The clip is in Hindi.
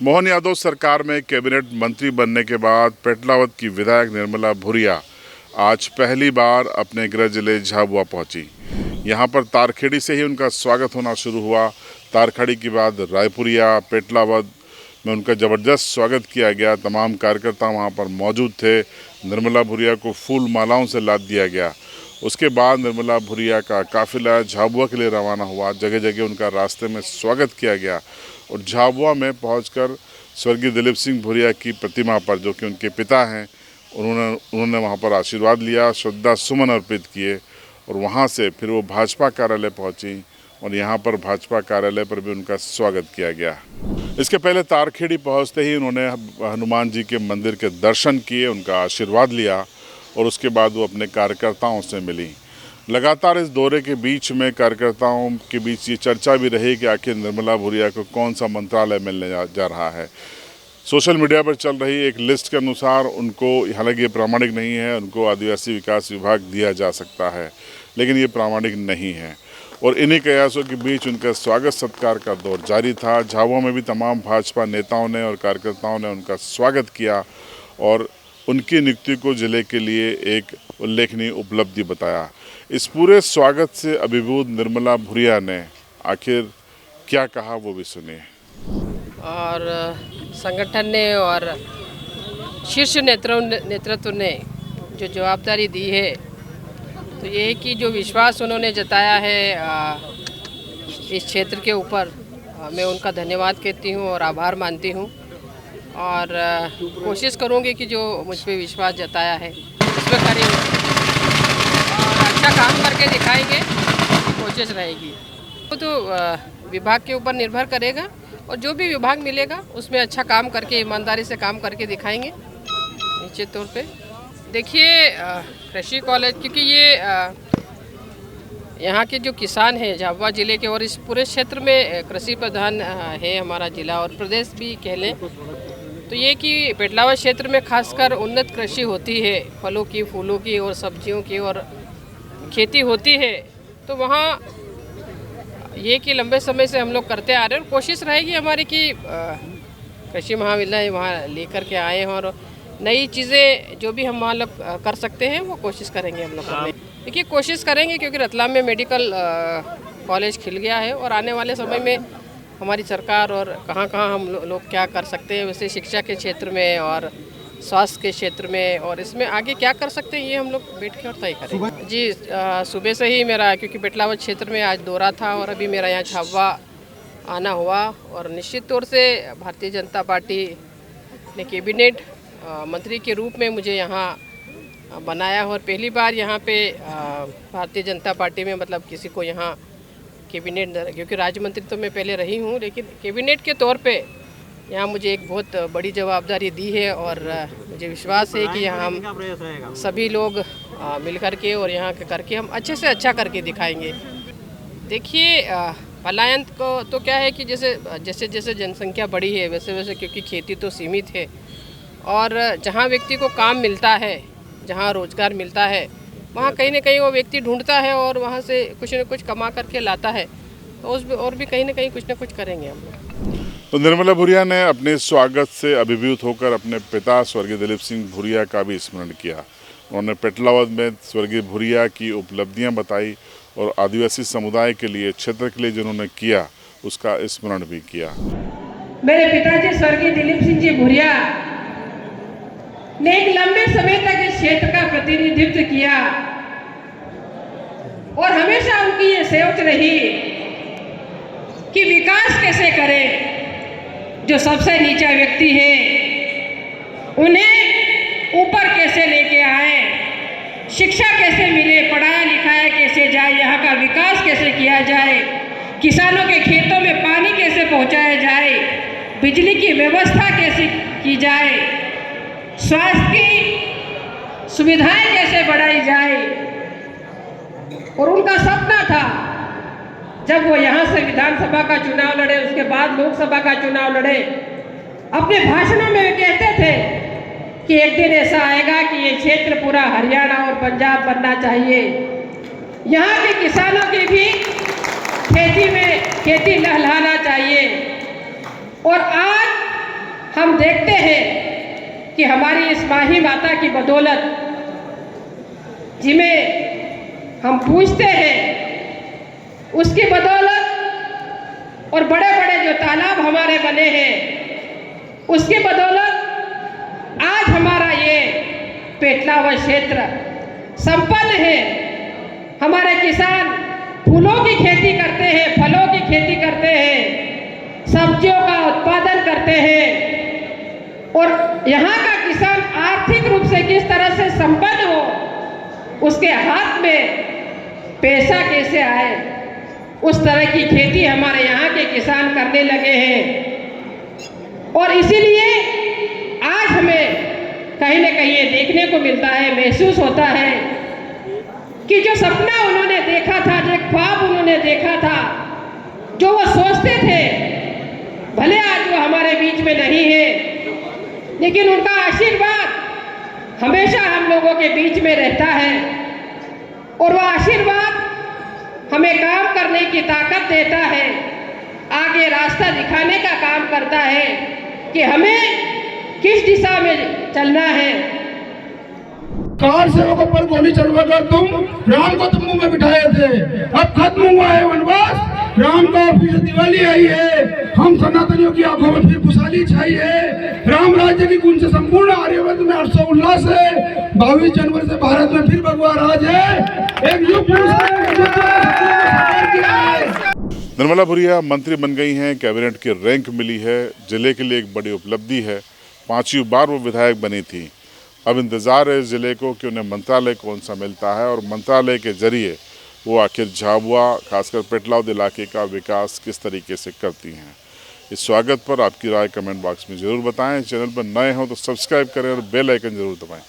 मोहन यादव सरकार में कैबिनेट मंत्री बनने के बाद पेटलावद की विधायक निर्मला भूरिया आज पहली बार अपने गृह जिले झाबुआ पहुंची। यहां पर तारखेड़ी से ही उनका स्वागत होना शुरू हुआ। तारखेड़ी के बाद रायपुरिया, पेटलावद में उनका ज़बरदस्त स्वागत किया गया। तमाम कार्यकर्ता वहां पर मौजूद थे। निर्मला भूरिया को फूल मालाओं से लाद दिया गया। उसके बाद निर्मला भूरिया का काफिला झाबुआ के लिए रवाना हुआ। जगह जगह उनका रास्ते में स्वागत किया गया और झाबुआ में पहुंचकर स्वर्गीय दिलीप सिंह भूरिया की प्रतिमा पर, जो कि उनके पिता हैं, उन्होंने वहां पर आशीर्वाद लिया, श्रद्धा सुमन अर्पित किए और वहां से फिर वो भाजपा कार्यालय पहुंची और यहां पर भाजपा कार्यालय पर भी उनका स्वागत किया गया। इसके पहले तारखेड़ी पहुंचते ही उन्होंने हनुमान जी के मंदिर के दर्शन किए, उनका आशीर्वाद लिया और उसके बाद वो अपने कार्यकर्ताओं से मिली। लगातार इस दौरे के बीच में कार्यकर्ताओं के बीच ये चर्चा भी रही कि आखिर निर्मला भूरिया को कौन सा मंत्रालय मिलने जा रहा है। सोशल मीडिया पर चल रही एक लिस्ट के अनुसार उनको, हालांकि ये प्रामाणिक नहीं है, उनको आदिवासी विकास विभाग दिया जा सकता है, लेकिन ये प्रामाणिक नहीं है। और इन्हीं कयासों के बीच उनका स्वागत सत्कार का दौर जारी था। झाबुआ में भी तमाम भाजपा नेताओं ने और कार्यकर्ताओं ने उनका स्वागत किया और उनकी नियुक्ति को जिले के लिए एक उल्लेखनीय उपलब्धि बताया। इस पूरे स्वागत से अभिभूत निर्मला भूरिया ने आखिर क्या कहा, वो भी सुनिए। और संगठन ने और शीर्ष नेतृत्व ने जो जवाबदारी दी है, तो ये है कि जो विश्वास उन्होंने जताया है इस क्षेत्र के ऊपर, मैं उनका धन्यवाद कहती हूँ और आभार मानती हूँ और कोशिश करूँगी कि जो मुझ पे विश्वास जताया है उस पर करेंगे और अच्छा काम करके दिखाएंगे, कोशिश रहेगी। तो विभाग के ऊपर निर्भर करेगा और जो भी विभाग मिलेगा उसमें अच्छा काम करके, ईमानदारी से काम करके दिखाएंगे निश्चित तौर पे। देखिए, कृषि कॉलेज, क्योंकि ये यहाँ के जो किसान हैं झाबुआ ज़िले के और इस पूरे क्षेत्र में कृषि प्रधान है हमारा ज़िला और प्रदेश भी कह लें, तो ये कि पेटलावद क्षेत्र में खासकर उन्नत कृषि होती है, फलों की, फूलों की और सब्जियों की और खेती होती है। तो वहाँ ये कि लंबे समय से हम लोग करते आ रहे हैं और कोशिश रहेगी हमारी कि कृषि महाविद्यालय वहाँ लेकर के आए हैं और नई चीज़ें जो भी हम वहाँ लोग कर सकते हैं वो कोशिश करेंगे हम लोग करने। देखिए, कोशिश करेंगे क्योंकि रतलाम में मेडिकल कॉलेज खिल गया है और आने वाले समय में हमारी सरकार और कहाँ हम लोग क्या कर सकते हैं, वैसे शिक्षा के क्षेत्र में और स्वास्थ्य के क्षेत्र में और इसमें आगे क्या कर सकते हैं, ये हम लोग बैठ के और तय करेंगे। जी, सुबह से ही मेरा, क्योंकि पेटलावद क्षेत्र में आज दौरा था और अभी मेरा यहाँ झाबुआ आना हुआ और निश्चित तौर से भारतीय जनता पार्टी ने कैबिनेट मंत्री के रूप में मुझे यहाँ बनाया और पहली बार यहाँ पे भारतीय जनता पार्टी में मतलब किसी को यहाँ कैबिनेट, क्योंकि राज्य मंत्री तो मैं पहले रही हूँ, लेकिन कैबिनेट के तौर पे यहाँ मुझे एक बहुत बड़ी जवाबदारी दी है और मुझे विश्वास है कि यहाँ हम सभी लोग मिल करके और यहाँ करके हम अच्छे से अच्छा करके दिखाएंगे। देखिए, पलायन को तो क्या है कि जैसे जनसंख्या बढ़ी है वैसे वैसे, क्योंकि खेती तो सीमित है और जहाँ व्यक्ति को काम मिलता है, जहाँ रोजगार मिलता है, वहाँ कहीं ना कहीं वो व्यक्ति ढूंढता है और वहाँ से कुछ न कुछ कमा करके लाता है, तो उस और भी कहीं ना कहीं कुछ न कुछ करेंगे हम लोग। तो निर्मला भूरिया ने अपने स्वागत से अभिभूत होकर अपने पिता स्वर्गीय दिलीप सिंह भूरिया का भी स्मरण किया। उन्होंने पेटलावद में स्वर्गीय भूरिया की उपलब्धियां बताई और आदिवासी समुदाय के लिए, क्षेत्र के लिए जिन्होंने किया, उसका स्मरण भी किया। मेरे पिताजी स्वर्गीय दिलीप सिंह जी भूरिया ने एक लंबे समय तक इस क्षेत्र का प्रतिनिधित्व किया और हमेशा उनकी ये सोच रही कि विकास कैसे करें, जो सबसे नीचा व्यक्ति है उन्हें ऊपर कैसे लेके आए, शिक्षा कैसे मिले, पढ़ाया लिखाया कैसे जाए, यहाँ का विकास कैसे किया जाए, किसानों के खेतों में पानी कैसे पहुँचाया जाए, बिजली की व्यवस्था कैसे की जाए, स्वास्थ्य की सुविधाएं कैसे बढ़ाई जाए। और उनका सपना था जब वो यहाँ से विधानसभा का चुनाव लड़े, उसके बाद लोकसभा का चुनाव लड़े, अपने भाषणों में वे कहते थे कि एक दिन ऐसा आएगा कि ये क्षेत्र पूरा हरियाणा और पंजाब बनना चाहिए, यहाँ के किसानों की भी खेती में खेती लहलहाना चाहिए। और आज हम देखते हैं कि हमारी इस माही माता की बदौलत जिन्हें हम पूजते हैं, उसकी बदौलत और बड़े बड़े जो तालाब हमारे बने हैं, उसकी बदौलत आज हमारा ये पेटलावद क्षेत्र संपन्न है। हमारे किसान फूलों की खेती करते हैं, फलों की खेती करते हैं, सब्जियों का उत्पादन करते हैं, और यहाँ का किसान आर्थिक रूप से किस तरह से संपन्न हो, उसके हाथ में पैसा कैसे आए, उस तरह की खेती हमारे यहाँ के किसान करने लगे हैं। और इसीलिए आज हमें कहीं न कहीं ये देखने को मिलता है, महसूस होता है कि जो सपना उन्होंने देखा था, जो ख्वाब उन्होंने देखा था, जो वो सोचते थे, भले आज वो हमारे बीच में नहीं है, लेकिन उनका आशीर्वाद हमेशा हम लोगों के बीच में रहता है, और वह आशीर्वाद हमें काम करने की ताकत देता है, आगे रास्ता दिखाने का काम करता है कि हमें किस दिशा में चलना है। कार सेवकों पर गोली चलवाकर तुम राम को तंबू में बिठाए थे, अब खत्म हुआ है वनवास, राम का फिर दिवाली आई है, हम सनातनियों की आंखों में फिर खुशहाली छाई है। राम राज्य की गुण से संपूर्ण आर्यवर्त में हर्षोल्लास है। 22 जनवरी से भारत में फिर भगवा राज है। एक युग निर्मला भूरिया मंत्री बन गई हैं, कैबिनेट की रैंक मिली है, जिले के लिए एक बड़ी उपलब्धि है। 5वीं बार वो विधायक बनी थी। अब इंतज़ार है इस ज़िले को कि उन्हें मंत्रालय कौन सा मिलता है और मंत्रालय के ज़रिए वो आखिर झाबुआ खासकर पेटलावद इलाके का विकास किस तरीके से करती हैं। इस स्वागत पर आपकी राय कमेंट बॉक्स में ज़रूर बताएं। चैनल पर नए हों तो सब्सक्राइब करें और बेल आइकन ज़रूर दबाएं।